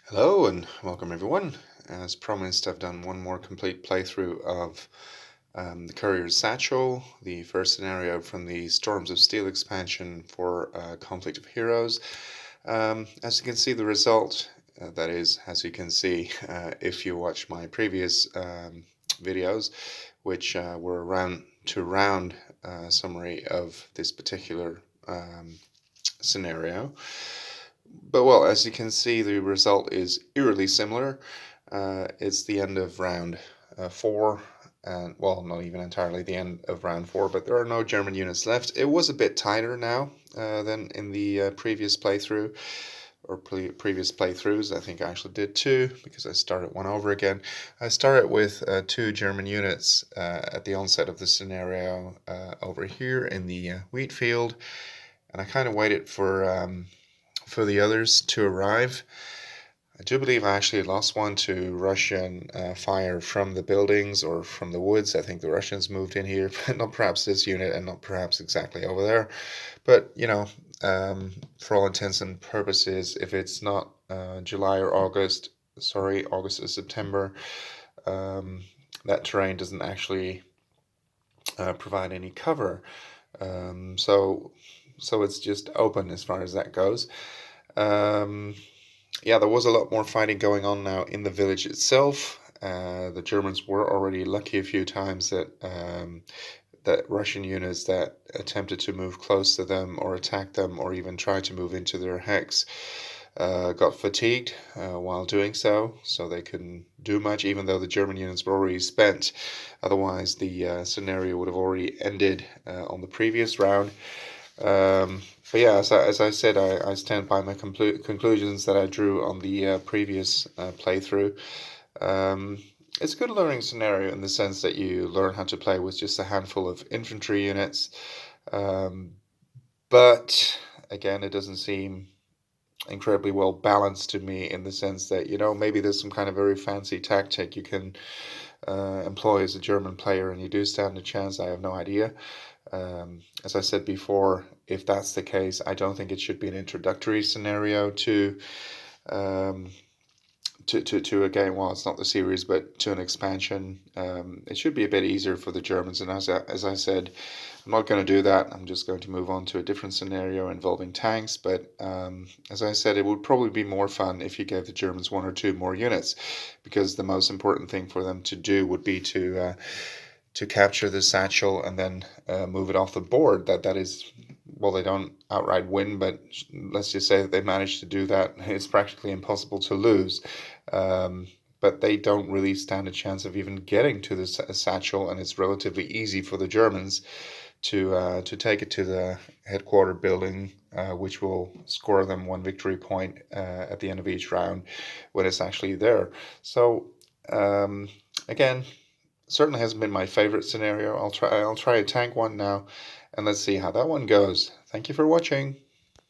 Hello and welcome everyone. As promised, I've done one more complete playthrough of the courier's satchel, the first scenario from the Storms of Steel expansion for Conflict of Heroes. As you can see, the result, that is, as you can see, if you watch my previous videos, which were a round-to-round summary of this particular scenario. But well, as you can see, the result is eerily similar. It's the end of round 4, and well, not even entirely the end of round 4, but there are no German units left. It was a bit tighter now than in the previous playthrough, or previous playthroughs. I think I actually did 2, because I started one over again. I started with 2 German units at the onset of the scenario over here in the wheat field, and I kind of waited for the others to arrive. I do believe I actually lost one to Russian fire from the buildings or from the woods. I think the Russians moved in here, but not perhaps this unit and not perhaps exactly over there. But, you know, for all intents and purposes, if it's not July or August, sorry, August or September, that terrain doesn't actually provide any cover. So it's just open as far as that goes. Yeah, there was a lot more fighting going on now in the village itself. The Germans were already lucky a few times that Russian units that attempted to move close to them or attack them or even try to move into their hex got fatigued while doing so they couldn't do much, even though the German units were already spent. Otherwise, the scenario would have already ended on the previous round. But yeah, as I said, I stand by my conclusions that I drew on the previous playthrough. It's a good learning scenario in the sense that you learn how to play with just a handful of infantry units. But again, it doesn't seem incredibly well balanced to me, in the sense that, you know, maybe there's some kind of very fancy tactic you can employ as a German player and you do stand a chance. I have no idea. As I said before, if that's the case, I don't think it should be an introductory scenario to a game. Well, it's not the series, but to an expansion. It should be a bit easier for the Germans, and as I said, I'm not going to do that. I'm just going to move on to a different scenario involving tanks. But as I said, it would probably be more fun if you gave the Germans 1 or 2 more units, because the most important thing for them to do would be to capture the satchel and then move it off the board. That is, well, they don't outright win, but let's just say that they manage to do that. It's practically impossible to lose. But they don't really stand a chance of even getting to the satchel, and it's relatively easy for the Germans to take it to the headquarter building, which will score them 1 victory point at the end of each round when it's actually there. So again, certainly hasn't been my favorite scenario. I'll try a tank one now, and let's see how that one goes. Thank you for watching.